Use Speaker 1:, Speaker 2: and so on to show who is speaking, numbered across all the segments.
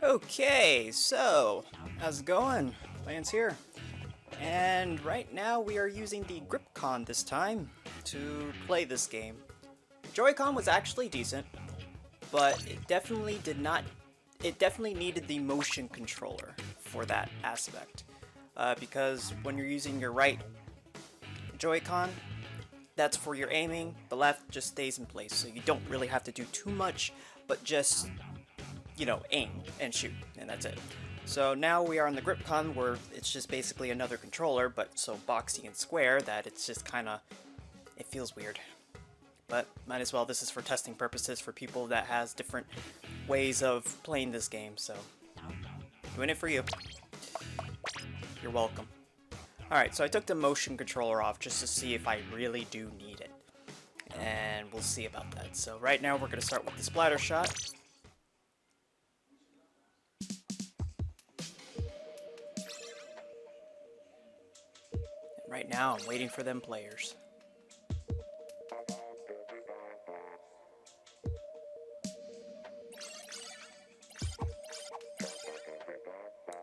Speaker 1: Okay, so how's it going? Lance here. And right now we are using the Gripcon this time to play this game. Joy-Con was actually decent, but it definitely needed the motion controller for that aspect. Because when you're using your right Joy-Con, that's for your aiming, the left just stays in place, so you don't really have to do too much, but just aim and shoot, and that's it. So now we are on the Gripcon, where it's just basically another controller, but so boxy and square that it's just it feels weird. But might as well, this is for testing purposes for people that has different ways of playing this game, so doing it for you. You're welcome. Alright, so I took the motion controller off just to see if I really do need it. And we'll see about that. So right now we're going to start with the splatter shot. Right now, I'm waiting for them players.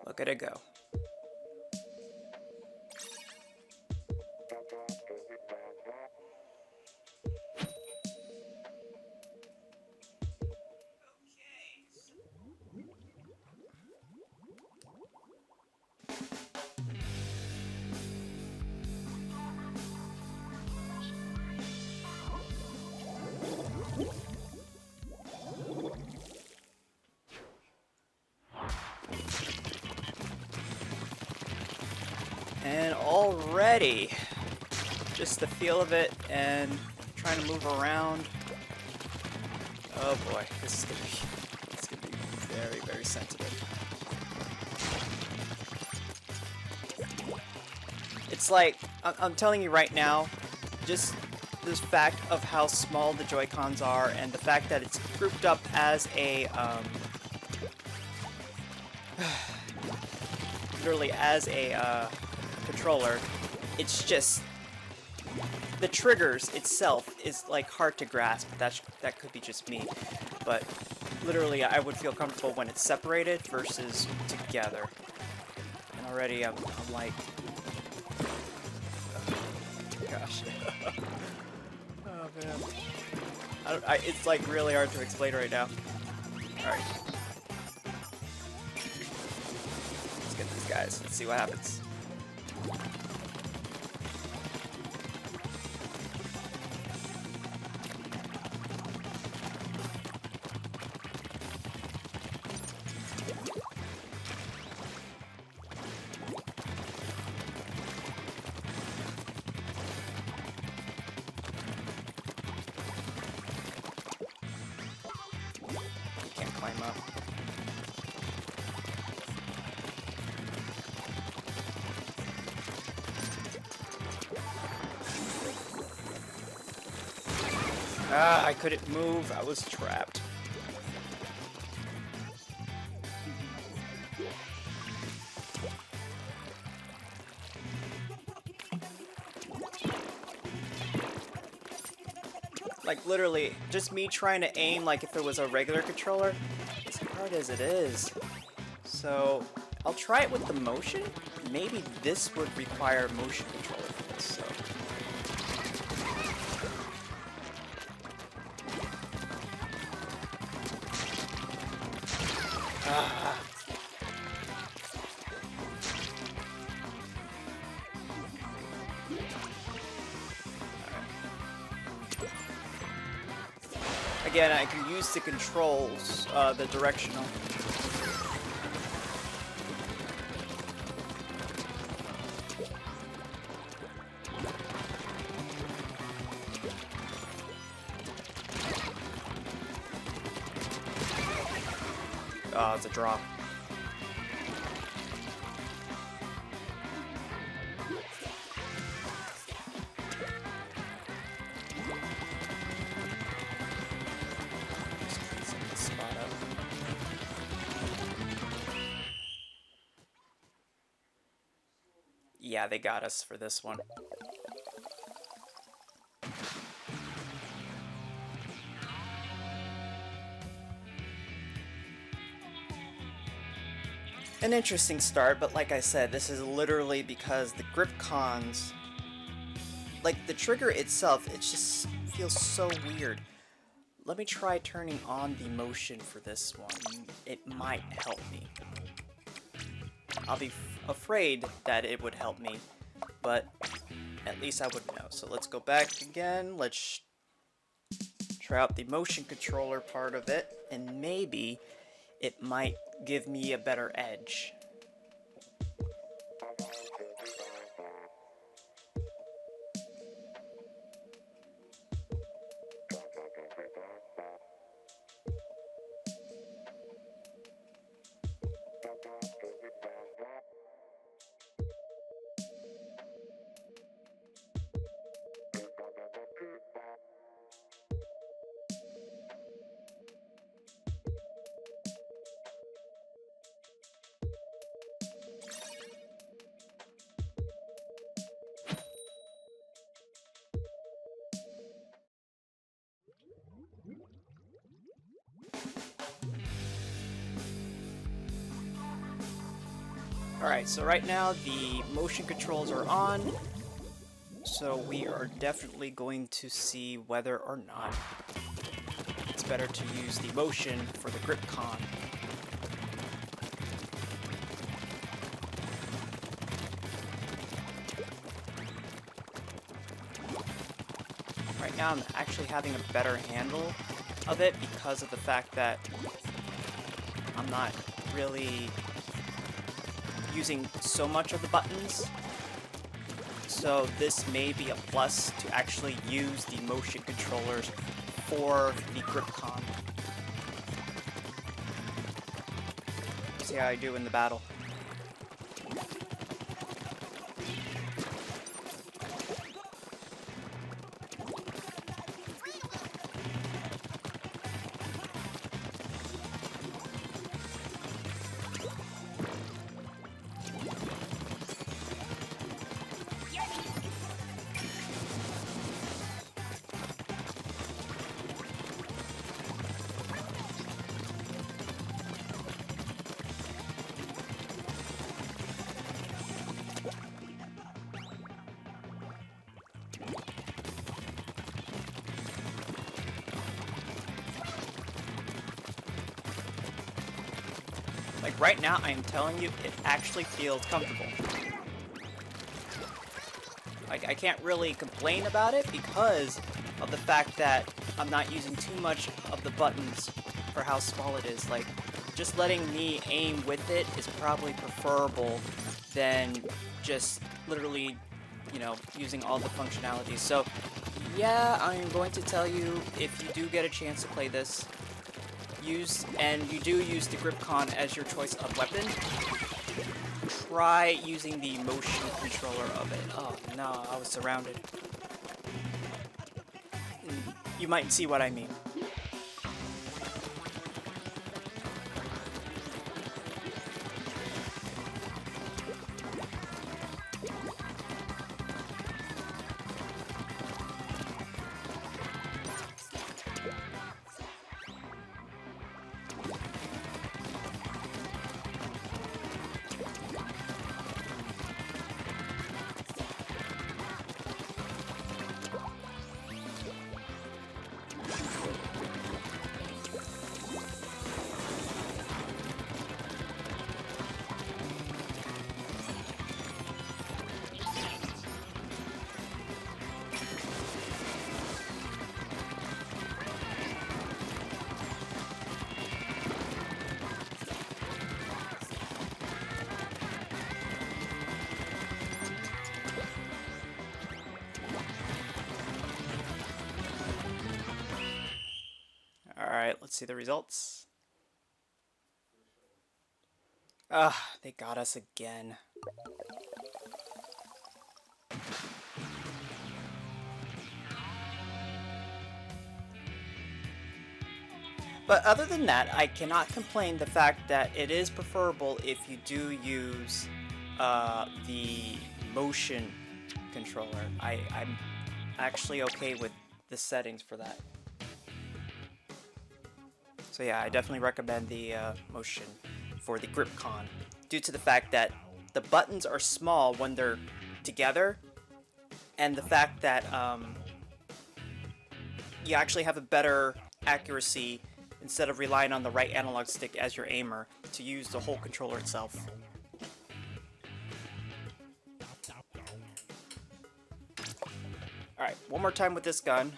Speaker 1: Look at it go. And already, just the feel of it and trying to move around. Oh boy, this is gonna be very, very sensitive. It's like, I'm telling you right now, just this fact of how small the Joy-Cons are and the fact that it's grouped up as a, literally as a, controller, it's just the triggers itself is like hard to grasp. That could be just me, but literally I would feel comfortable when it's separated versus together. And already I'm like, gosh, oh man, it's like really hard to explain right now. All right, let's get these guys. Let's see what happens. Can't climb up. Ah, I couldn't move. I was trapped. Like, literally, just me trying to aim like if it was a regular controller, as hard as it is. So, I'll try it with the motion. Maybe this would require motion controller for this, so. Ah. Again, I can use the controls, the directional. Oh, it's a drop. Yeah, they got us for this one. An interesting start, but like I said, this is literally because the Gripcons, like the trigger itself, it just feels so weird. Let me try turning on the motion for this one. It might help me. I'll be afraid that it would help me, but at least I would know. So let's go back again. Let's try out the motion controller part of it, and maybe it might give me a better edge. Alright, so right now the motion controls are on, so we are definitely going to see whether or not it's better to use the motion for the Gripcon. Right now I'm actually having a better handle of it because of the fact that I'm not really using so much of the buttons, so this may be a plus to actually use the motion controllers for the Gripcon. See how I do in the battle. Like right now, I am telling you, it actually feels comfortable. Like I can't really complain about it because of the fact that I'm not using too much of the buttons for how small it is. Like just letting me aim with it is probably preferable than just literally, you know, using all the functionalities. So yeah, I'm going to tell you, if you do get a chance to play this, and you do use the Gripcon as your choice of weapon, try using the motion controller of it. Oh no, I was surrounded. You might see what I mean. Alright, let's see the results. They got us again. But other than that, I cannot complain the fact that it is preferable if you do use the motion controller. I'm actually okay with the settings for that. So yeah, I definitely recommend the motion for the Gripcon. due to the fact that the buttons are small when they're together, and the fact that you actually have a better accuracy instead of relying on the right analog stick as your aimer to use the whole controller itself. Alright, one more time with this gun,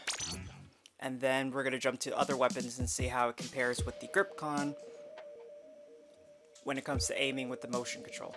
Speaker 1: and then we're going to jump to other weapons and see how it compares with the Gripcon when it comes to aiming with the motion control.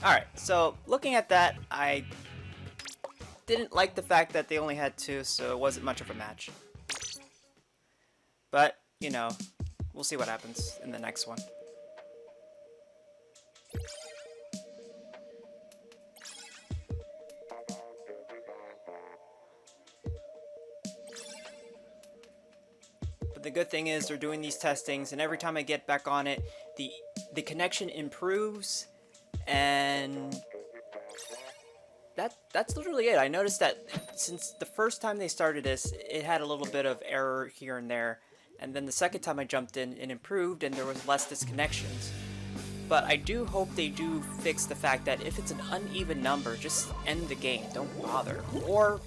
Speaker 1: Alright, so looking at that, I didn't like the fact that they only had two, so it wasn't much of a match. But, you know, we'll see what happens in the next one. the good thing is they're doing these testings, and every time I get back on it, the connection improves, and that's literally it. I noticed that since the first time they started this, it had a little bit of error here and there, and then the second time I jumped in, it improved and there was less disconnections. But I do hope they do fix the fact that if it's an uneven number, just end the game, don't bother. Or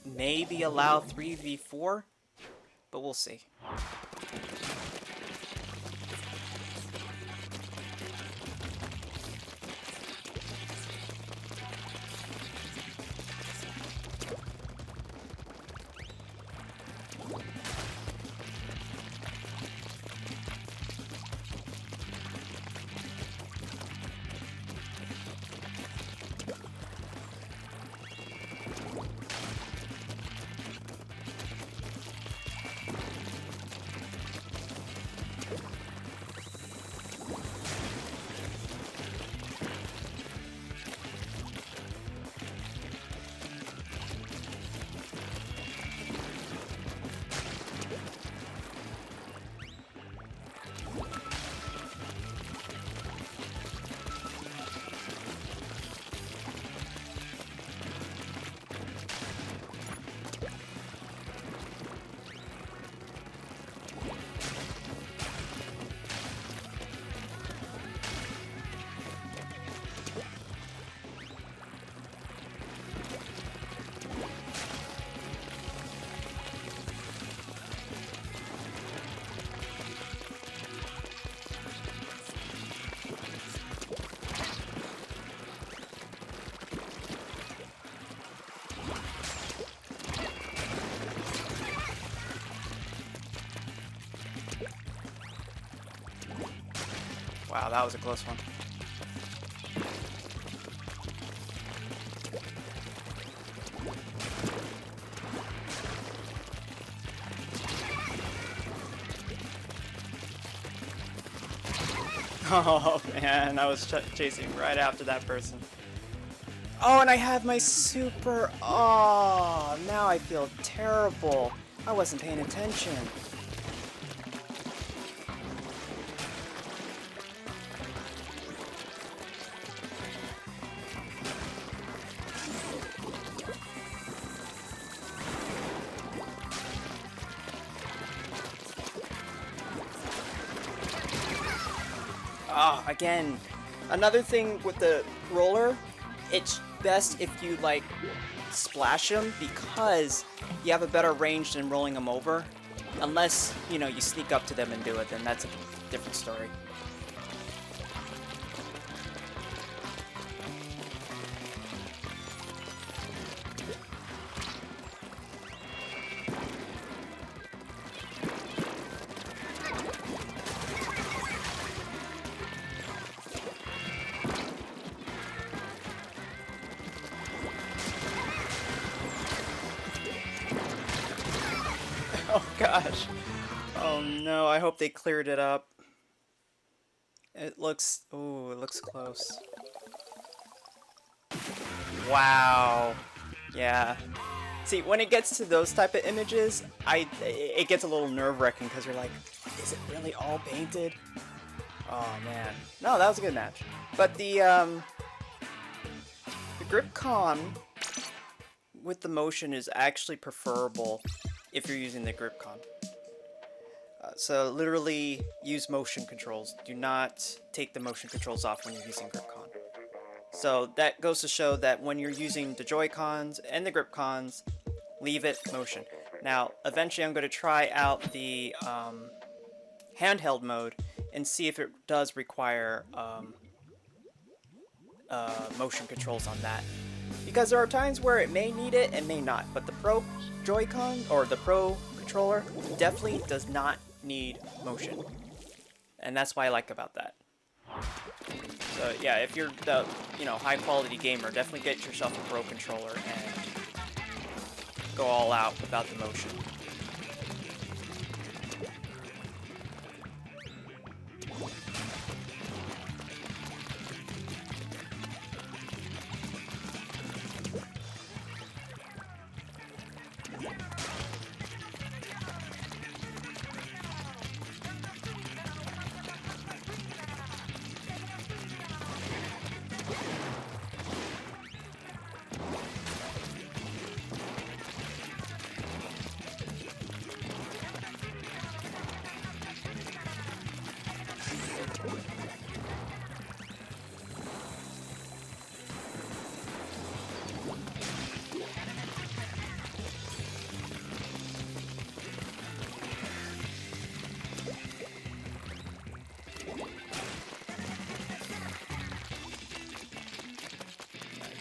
Speaker 1: maybe allow 3v4, but we'll see. Wow, that was a close one. Oh man, I was chasing right after that person. Oh, and I have my super... Oh, now I feel terrible. I wasn't paying attention. Oh, again, another thing with the roller, it's best if you like splash them because you have a better range than rolling them over. Unless, you know, you sneak up to them and do it, then that's a different story. Oh gosh. Oh no, I hope they cleared it up. It looks... Ooh, it looks close. Wow. Yeah. See, when it gets to those type of images, it gets a little nerve-wracking because you're like, is it really all painted? Oh man. No, that was a good match. But the Gripcon with the motion is actually preferable if you're using the Gripcon. So literally use motion controls. Do not take the motion controls off when you're using Gripcon. So that goes to show that when you're using the Joy-Cons and the Gripcons, leave it motion. Now, eventually I'm going to try out the handheld mode and see if it does require motion controls on that. Because there are times where it may need it and may not, but the Pro Joy-Con or the Pro controller definitely does not need motion. And that's what I like about that. So yeah, if you're the, you know, high quality gamer, definitely get yourself a Pro controller and go all out without the motion.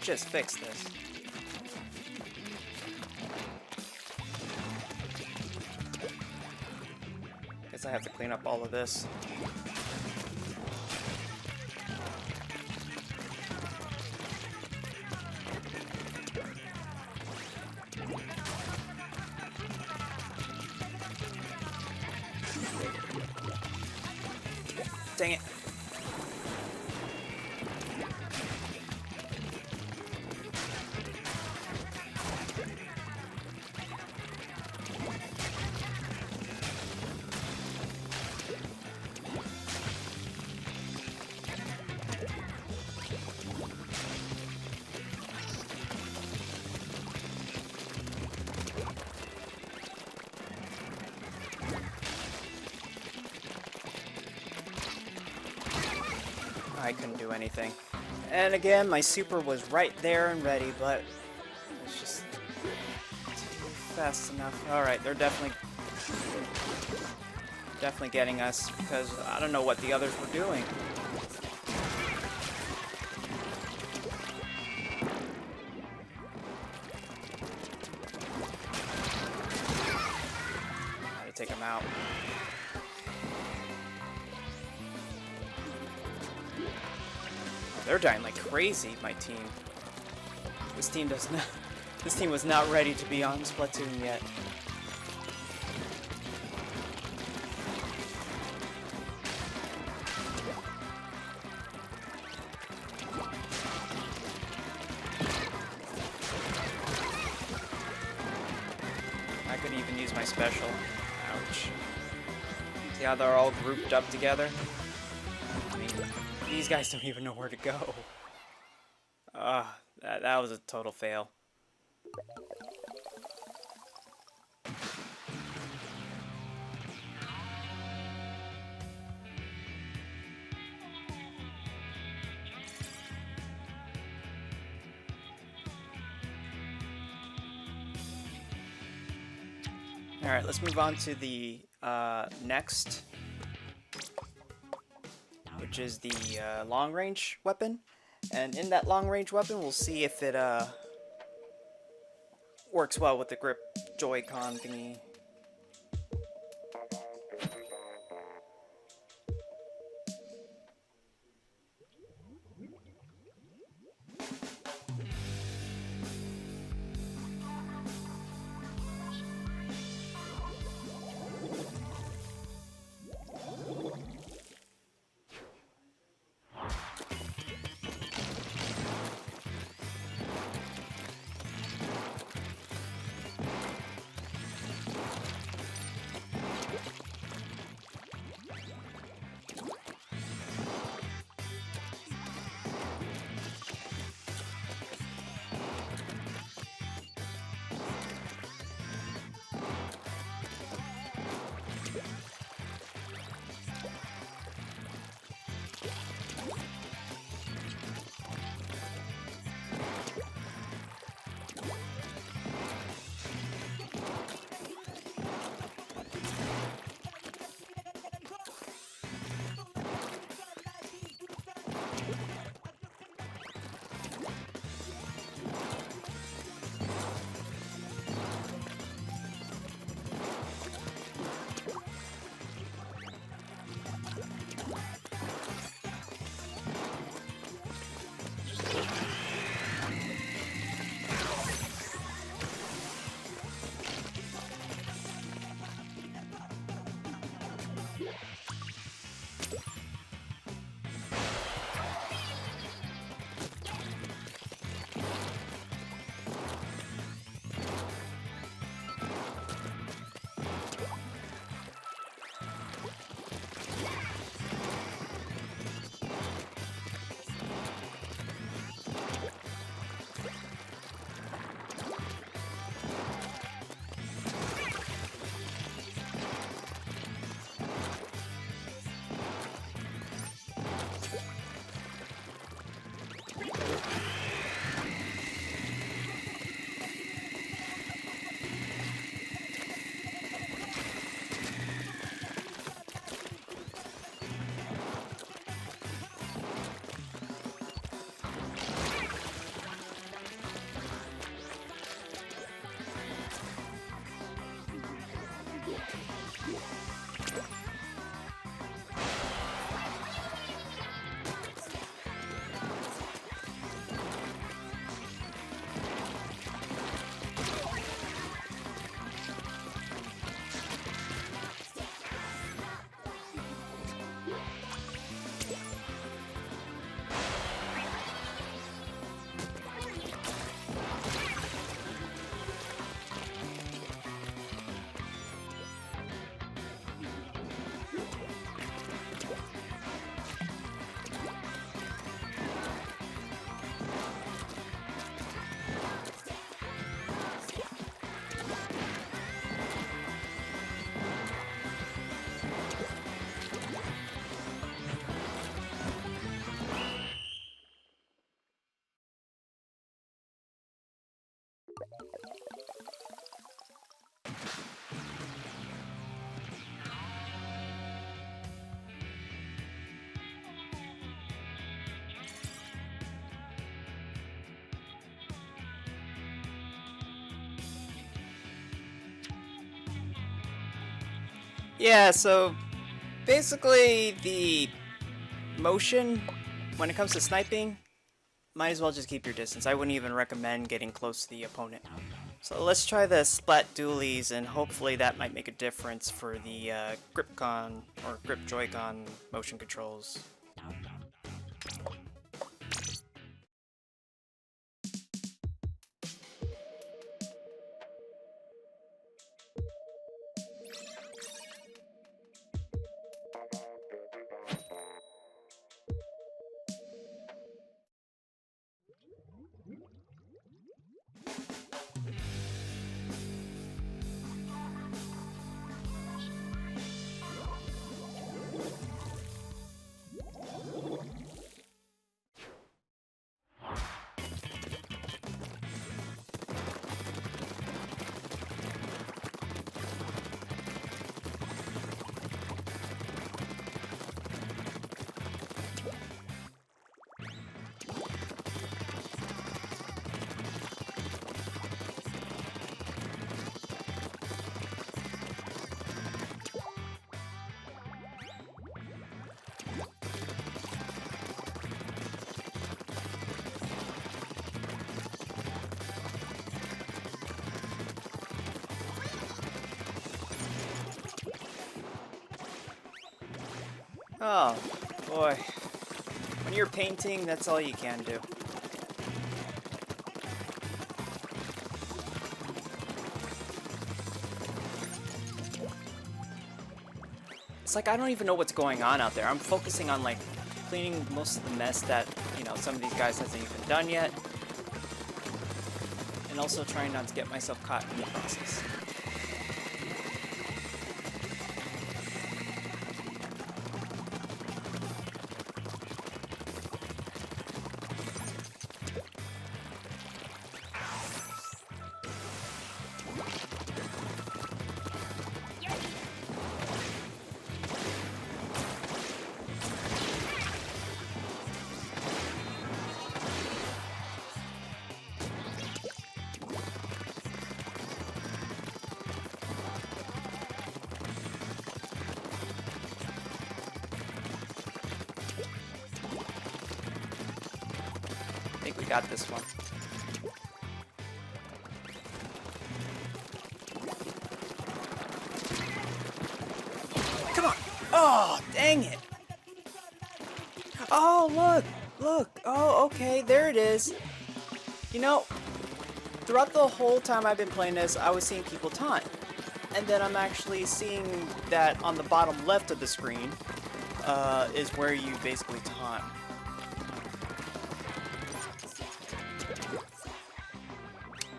Speaker 1: just fix this. Guess I have to clean up all of this. Dang it. I couldn't do anything. And again, my super was right there and ready, but it's just too fast enough. Alright, they're definitely getting us because I don't know what the others were doing. Gotta take them out. They're dying like crazy, my team. This team does not. This team was not ready to be on Splatoon yet. I could even use my special. Ouch. See how they're all grouped up together? I mean, these guys don't even know where to go. That was a total fail. Alright, let's move on to the next, which is the long-range weapon. And in that long-range weapon, we'll see if it works well with the grip Joy-Con thingy. Yeah, so basically the motion when it comes to sniping, might as well just keep your distance. I wouldn't even recommend getting close to the opponent. So let's try the Splat Dualies, and hopefully that might make a difference for the Gripcon or Grip Joy-Con motion controls. Oh, boy. When you're painting, that's all you can do. It's like I don't even know what's going on out there. I'm focusing on, like, cleaning most of the mess that, you know, some of these guys hasn't even done yet. And also trying not to get myself caught in the process. I think we got this one. Come on! Oh, dang it! Oh, look! Look! Oh, okay, there it is. You know, throughout the whole time I've been playing this, I was seeing people taunt. And then I'm actually seeing that on the bottom left of the screen is where you basically taunt.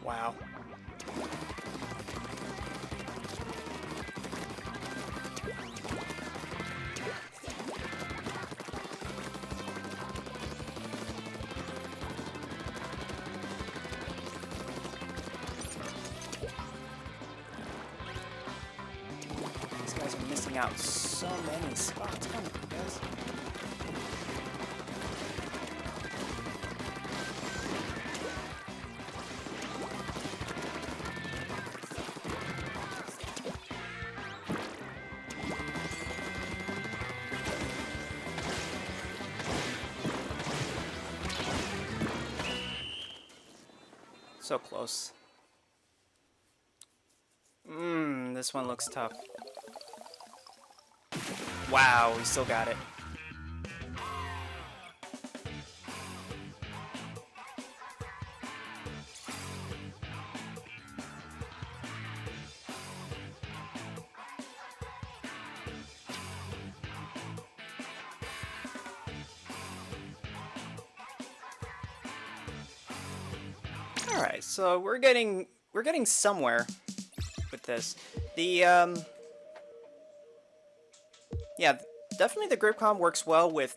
Speaker 1: Wow. These guys are missing out so many spots. Come on, guys. So close. This one looks tough. Wow, we still got it. All right, so we're getting somewhere with this. The yeah, definitely the Gripcon works well with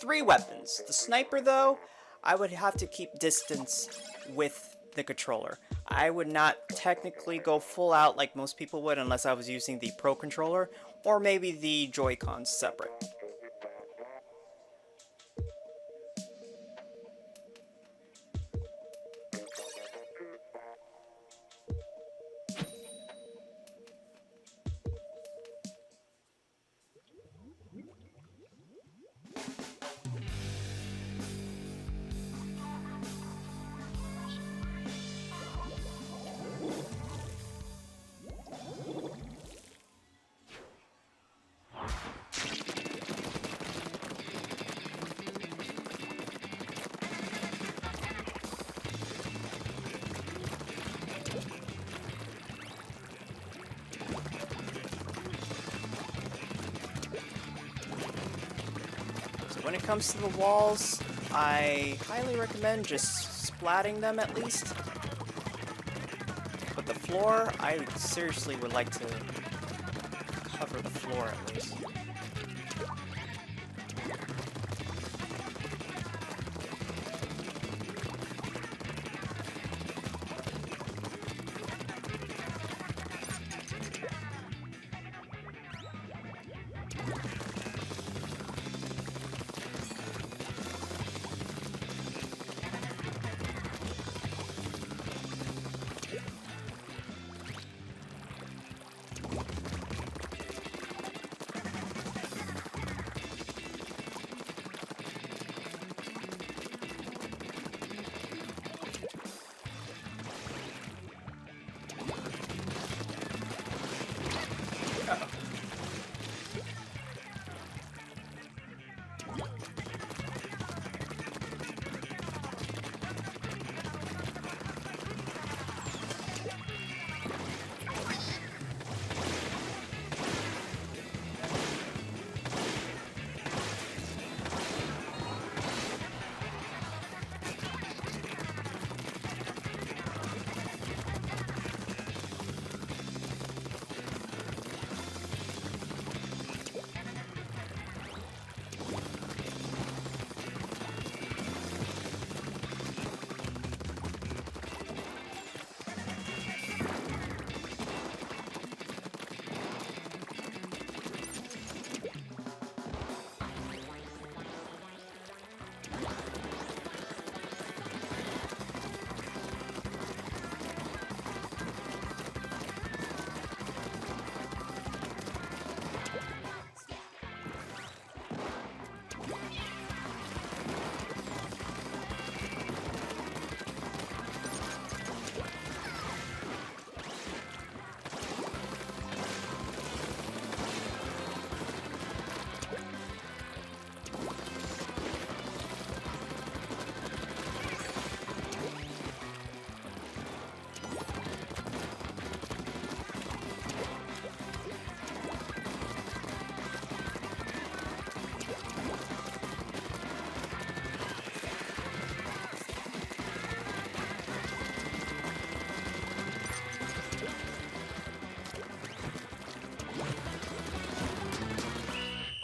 Speaker 1: 3 weapons. The sniper, though, I would have to keep distance with the controller. I would not technically go full out like most people would unless I was using the Pro controller or maybe the Joy-Cons separate. when it comes to the walls, I highly recommend just splatting them at least. But the floor, I seriously would like to cover the floor at least.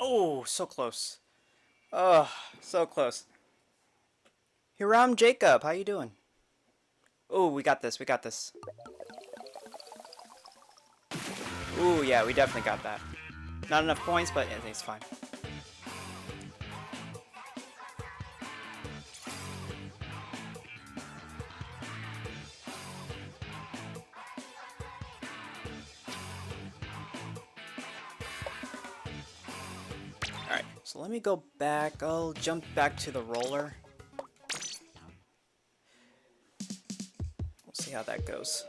Speaker 1: Oh, so close. Oh, so close. Hiram Jacob, how you doing? Oh, we got this, we got this. Ooh, yeah, we definitely got that. Not enough points, but yeah, it's fine. Alright, so let me go back. I'll jump back to the roller. We'll see how that goes.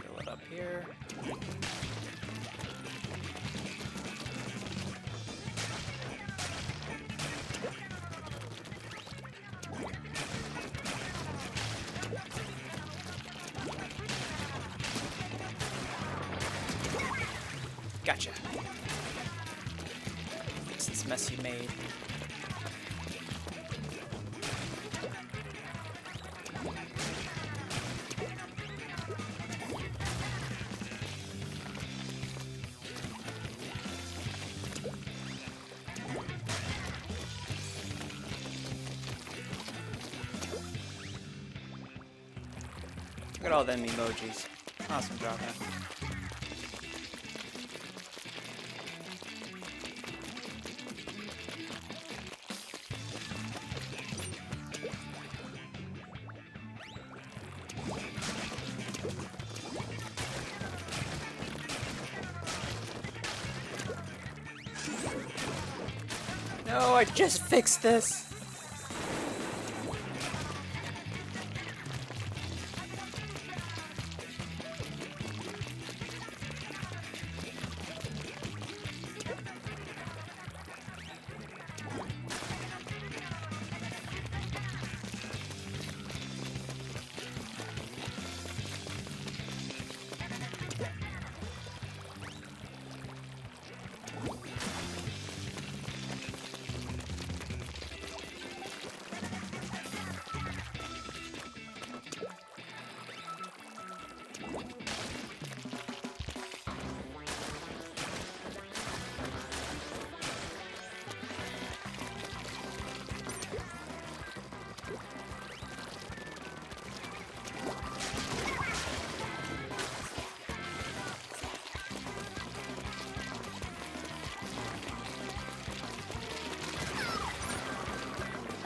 Speaker 1: Fill it up here. Gotcha. Fix this mess you made. at all them emojis. Awesome job, man. No, I just fixed this.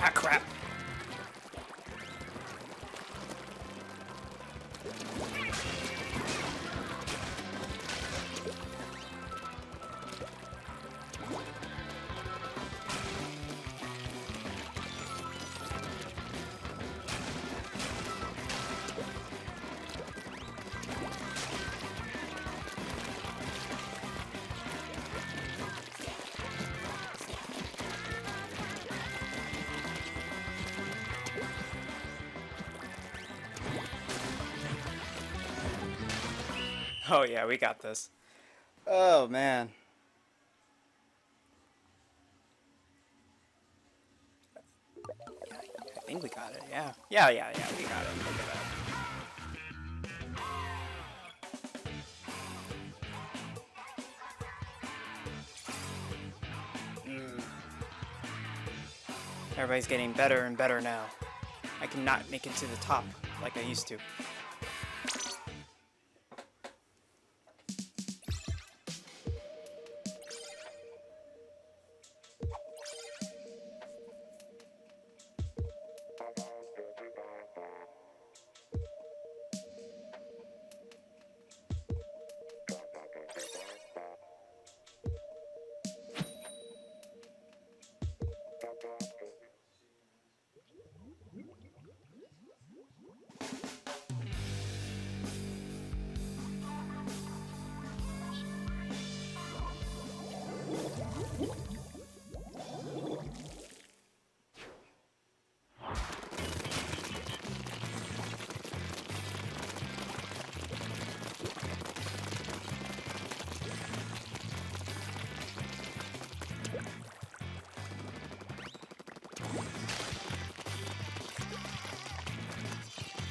Speaker 1: Ah, crap. Oh yeah, we got this. Oh man. I think we got it, yeah. Yeah, we got it. Look at that. Everybody's getting better and better now. I cannot make it to the top like I used to.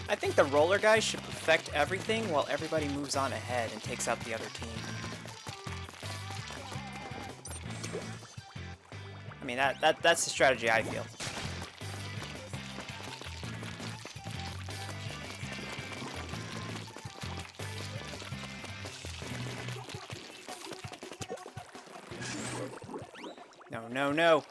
Speaker 1: I think the roller guy should perfect everything while everybody moves on ahead and takes out the other team. I mean, that's the strategy I feel. No, no, no.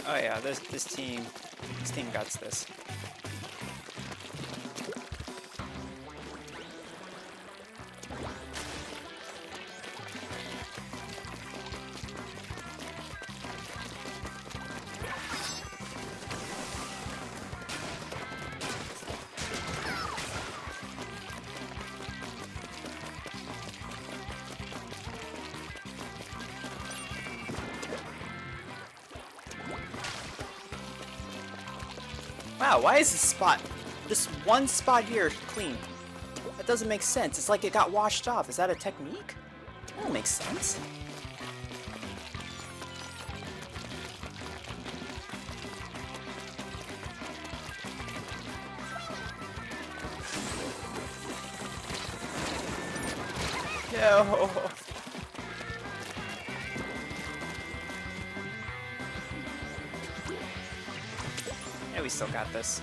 Speaker 1: Oh yeah, this team guts this. Wow, why is this one spot here clean? That doesn't make sense. It's like it got washed off. Is that a technique? That don't make sense. No. Yeah, we still got this.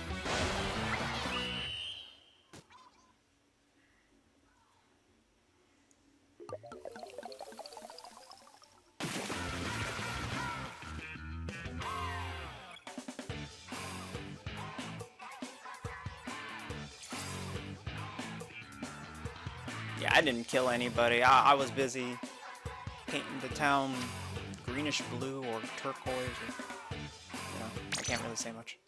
Speaker 1: Yeah, I didn't kill anybody. I was busy painting the town greenish blue or turquoise or, I can't really say much.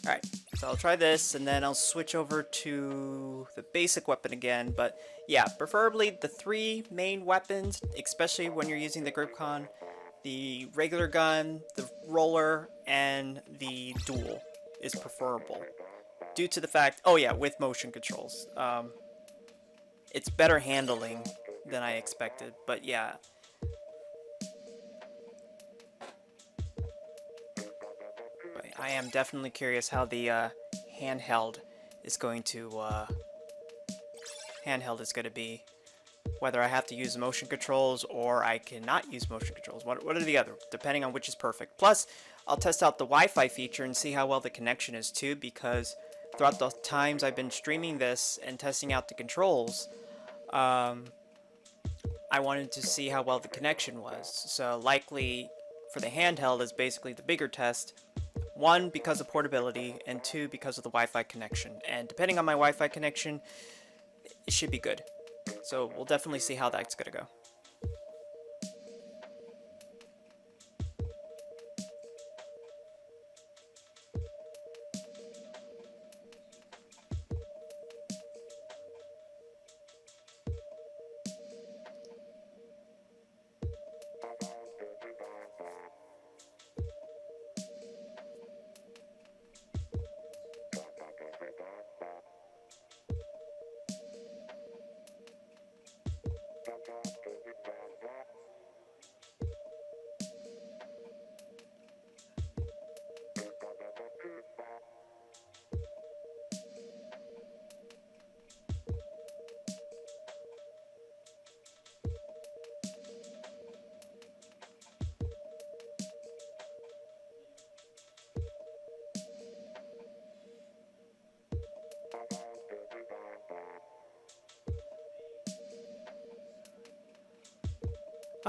Speaker 1: Alright, so I'll try this and then I'll switch over to the basic weapon again, but yeah, preferably the 3 main weapons, especially when you're using the Gripcon: the regular gun, the roller, and the dual is preferable. Due to the fact, oh yeah, with motion controls. It's better handling than I expected, but yeah. But I am definitely curious how the handheld is going to be. Whether I have to use motion controls or I cannot use motion controls. What are the other? Depending on which is perfect. Plus, I'll test out the Wi-Fi feature and see how well the connection is too, because throughout the times I've been streaming this and testing out the controls, I wanted to see how well the connection was. So likely for the handheld is basically the bigger test. 1, because of portability, and 2, because of the Wi-Fi connection. And depending on my Wi-Fi connection, it should be good. So we'll definitely see how that's gonna go.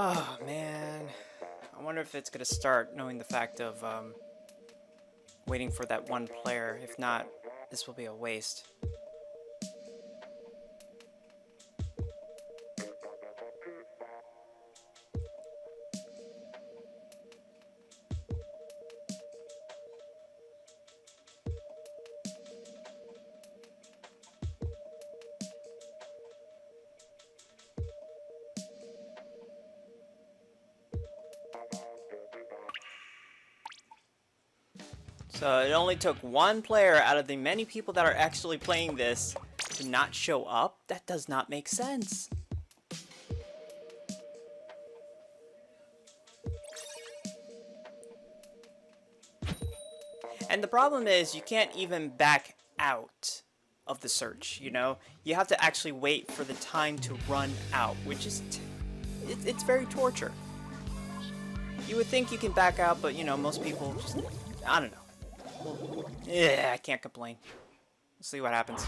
Speaker 1: Oh man, I wonder if it's gonna start knowing the fact of waiting for that one player. If not, this will be a waste. So it only took one player out of the many people that are actually playing this to not show up? That does not make sense. And the problem is you can't even back out of the search, you know? You have to actually wait for the time to run out, which is it's very torture. You would think you can back out, but you know, most people just, I don't know. Yeah, I can't complain. Let's see what happens.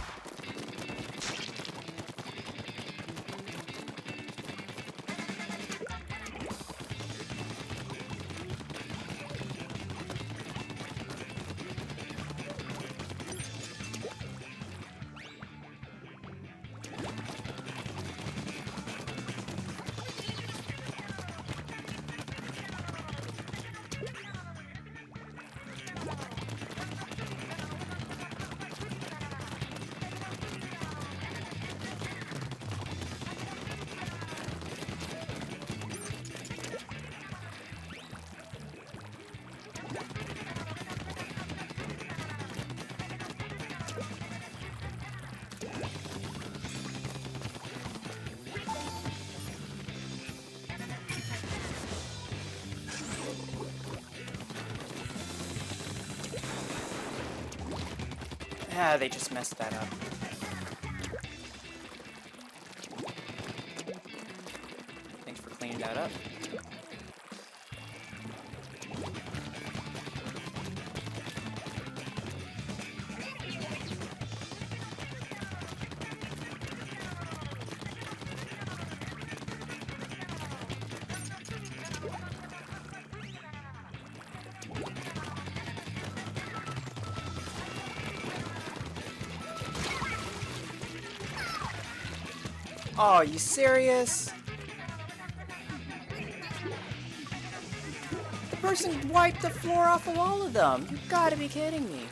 Speaker 1: Ah, they just messed that up. Thanks for cleaning that up. Oh, are you serious? The person wiped the floor off of all of them. You gotta be kidding me.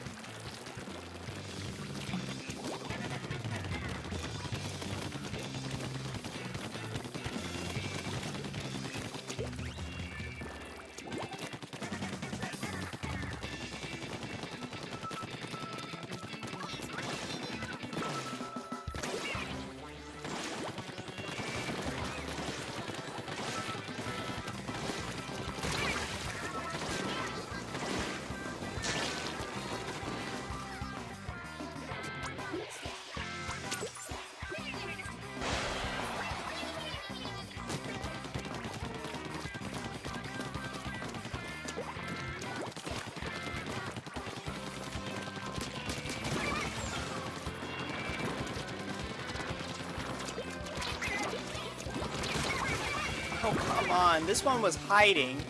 Speaker 1: Oh, come on. This one was hiding.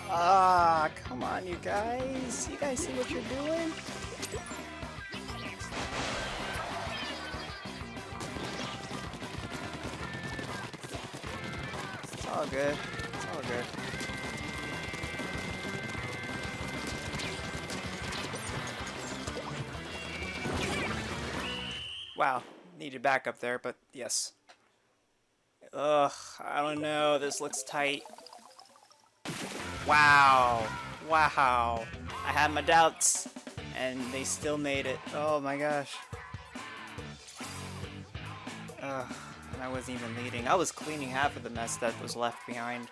Speaker 1: Ah, come on, you guys. You guys see what you're doing? It's all good. It's all good. Wow. Needed backup there, but yes. Ugh, I don't know. This looks tight. Wow. Wow. I had my doubts, and they still made it. Oh my gosh. Ugh, and I wasn't even leading. I was cleaning half of the mess that was left behind.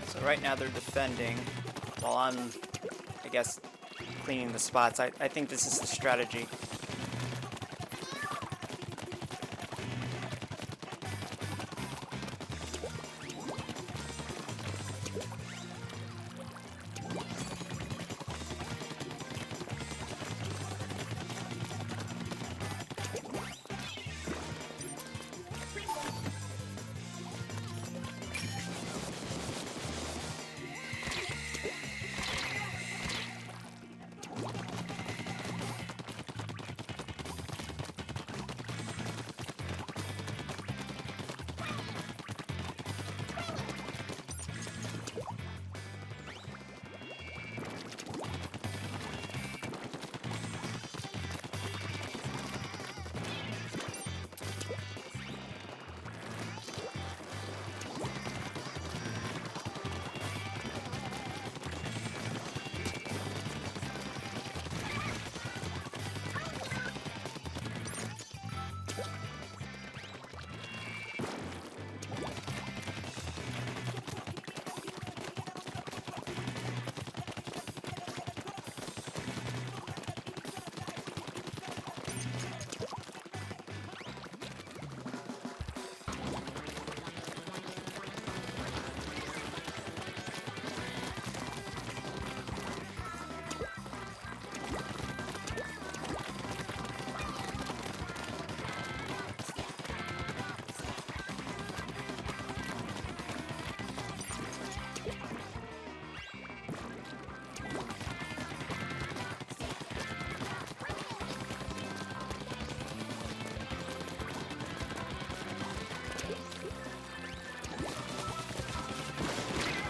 Speaker 1: So right now they're defending while I'm, I guess, cleaning the spots. I think this is the strategy.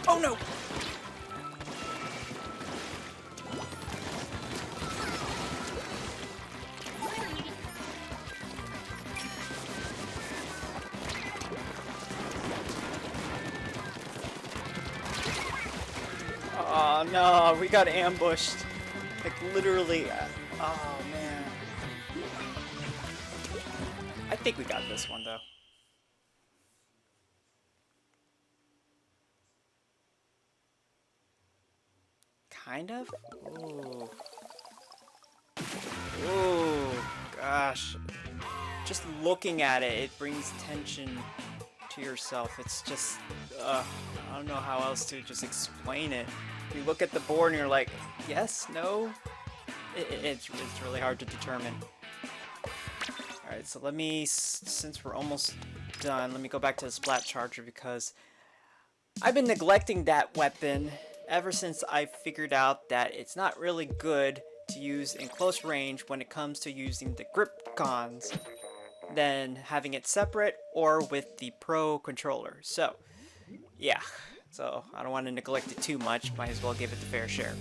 Speaker 1: Oh no! Oh no, we got ambushed. Like literally. Oh man. I think we got this one though. Kind of? Ooh. Ooh, gosh. Just looking at it, it brings tension to yourself. It's just, I don't know how else to just explain it. You look at the board and you're like, yes, no? It's really hard to determine. Alright, so let me, since we're almost done, let me go back to the Splat Charger because I've been neglecting that weapon ever since I figured out that it's not really good to use in close range when it comes to using the Gripcons than having it separate or with the Pro controller. So, yeah. So, I don't want to neglect it too much. Might as well give it the fair share.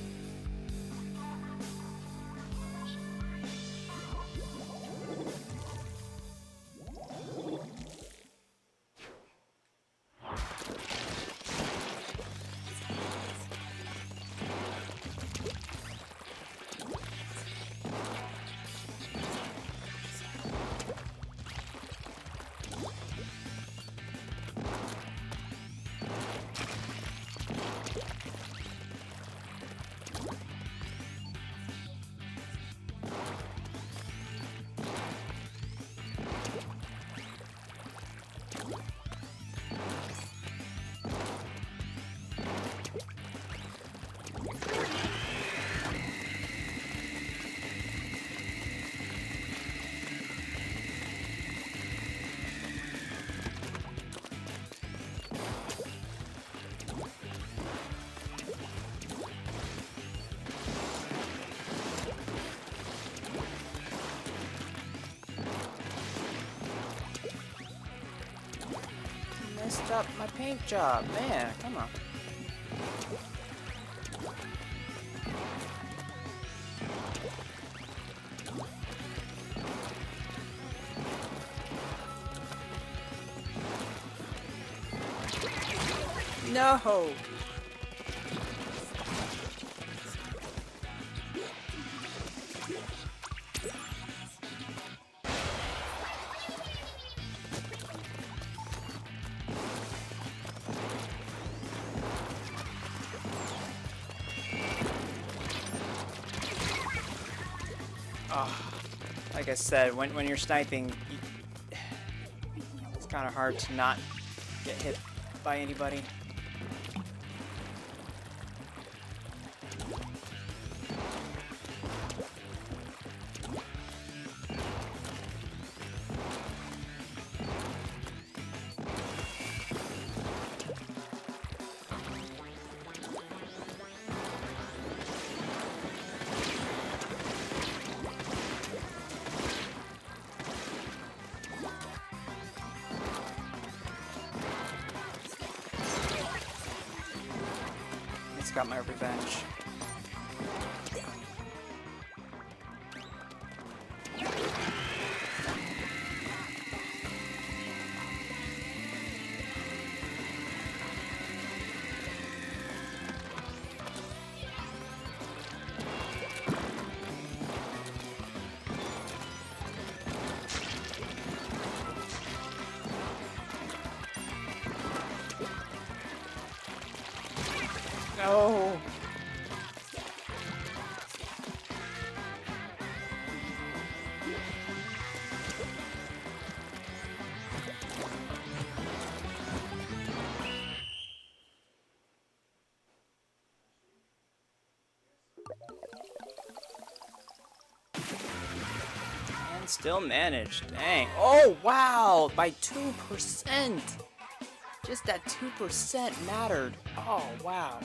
Speaker 1: Messed up my paint job, man, come on. No! Like I said, when you're sniping, it's kind of hard to not get hit by anybody. Got my revenge. No. And still managed. Dang. Oh, wow. By 2%. Just that 2% mattered. Oh, wow.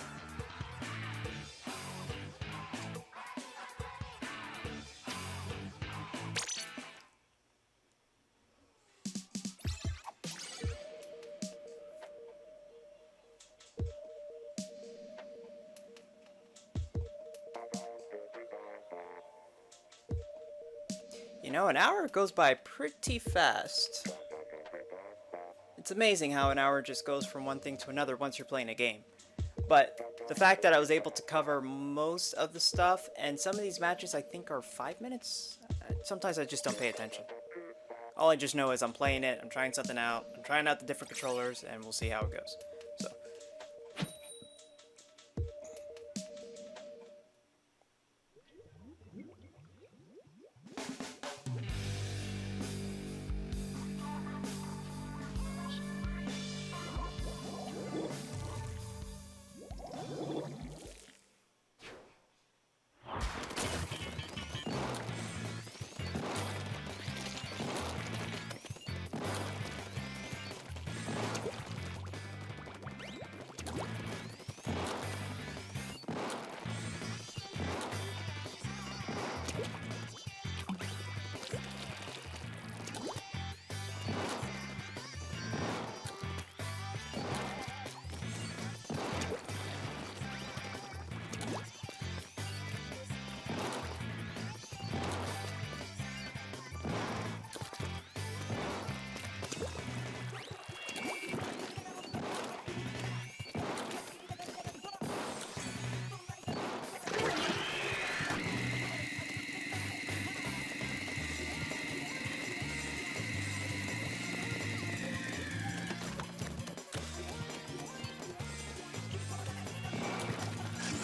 Speaker 1: You know, an hour goes by pretty fast. It's amazing how an hour just goes from one thing to another once you're playing a game. But the fact that I was able to cover most of the stuff, and some of these matches I think are 5 minutes, sometimes I just don't pay attention. All I just know is I'm playing it, I'm trying something out, I'm trying out the different controllers, and we'll see how it goes. So.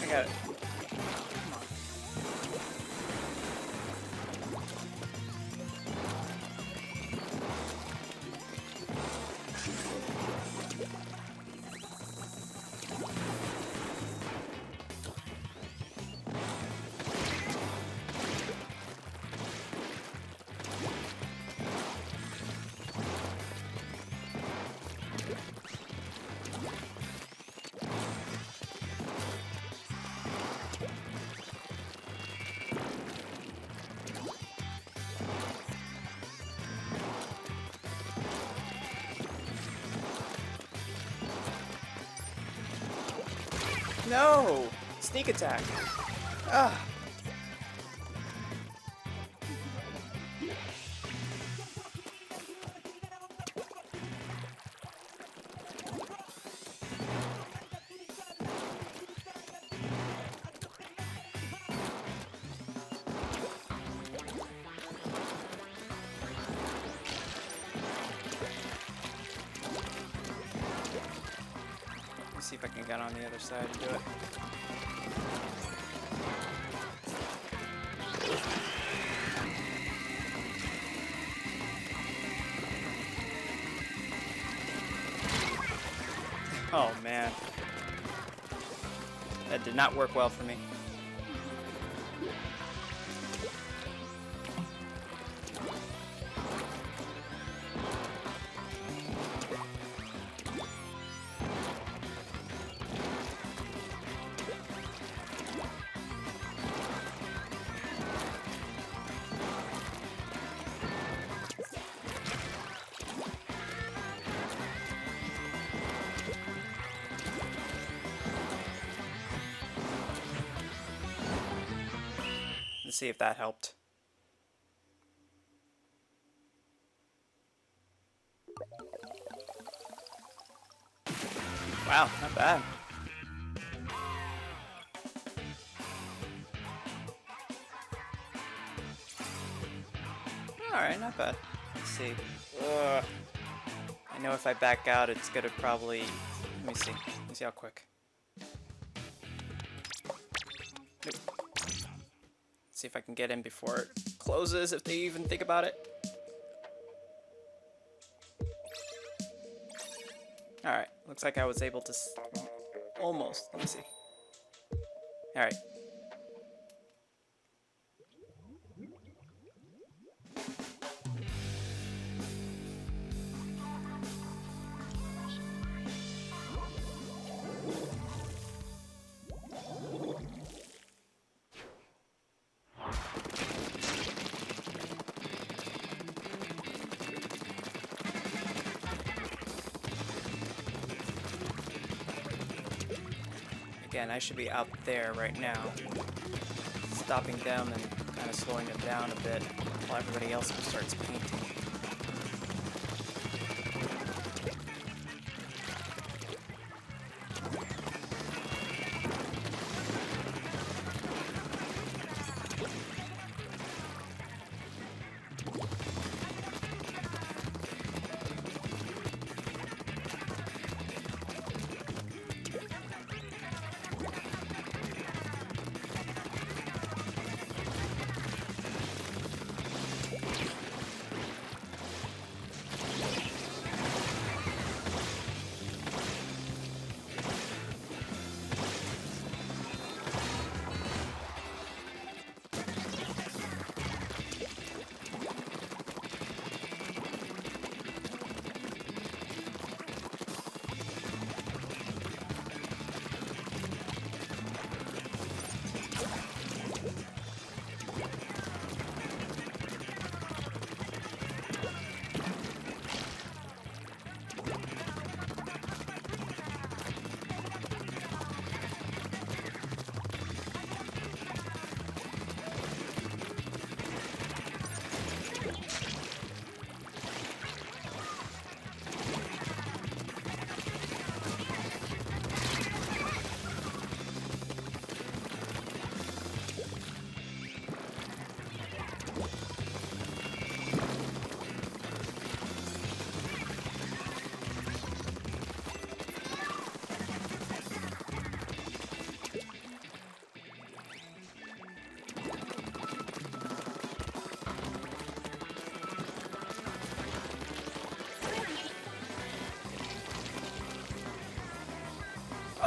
Speaker 1: I got it. No! Sneak attack. Ah. See if I can get on the other side and do it. Oh man. That did not work well for me. Let's see if that helped. Wow, not bad. Alright, not bad. Let's see. Ugh. I know if I back out, it's gonna probably... Let me see. Let me see how quick. Nope. See if I can get in before it closes, if they even think about it. Alright, looks like I was able to... Almost. Let me see. Alright. Again, I should be out there right now, stopping them and kind of slowing them down a bit. while everybody else starts painting.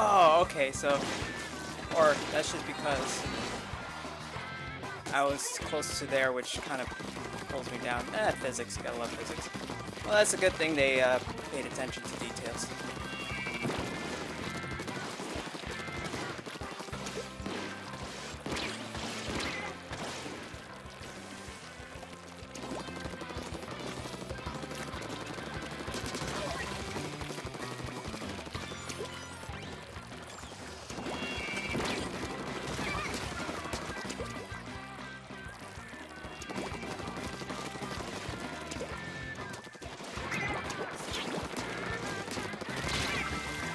Speaker 1: Oh, okay, so, or that's just because I was close to there, which kind of pulls me down. Physics, gotta love physics. Well, that's a good thing they paid attention to details.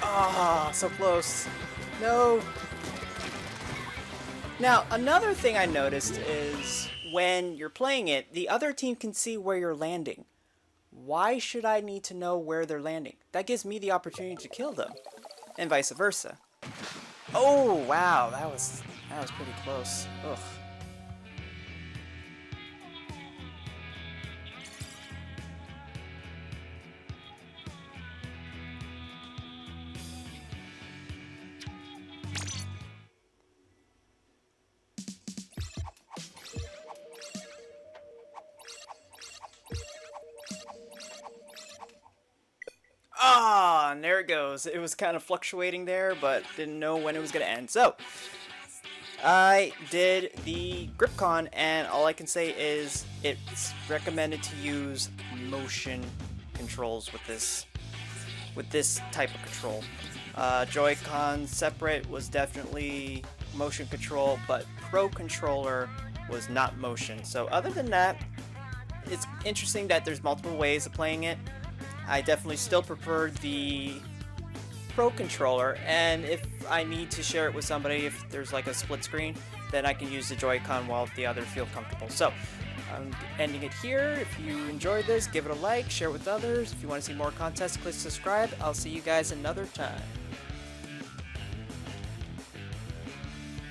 Speaker 1: Ah, so close. No. Now, another thing I noticed is when you're playing it, the other team can see where you're landing. Why should I need to know where they're landing? That gives me the opportunity to kill them, and vice versa. Oh, wow, that was pretty close. Ugh. Ah, and there it goes. It was kind of fluctuating there, but didn't know when it was going to end. So, I did the Gripcon, and all I can say is it's recommended to use motion controls with this type of control. Joy-Con separate was definitely motion control, but Pro Controller was not motion. So other than that, it's interesting that there's multiple ways of playing it. I definitely still prefer the Pro Controller, and if I need to share it with somebody, if there's like a split screen, then I can use the Joy-Con while the other feel comfortable. So I'm ending it here. If you enjoyed this, give it a like, share it with others. If you want to see more contests, click subscribe. I'll see you guys another time.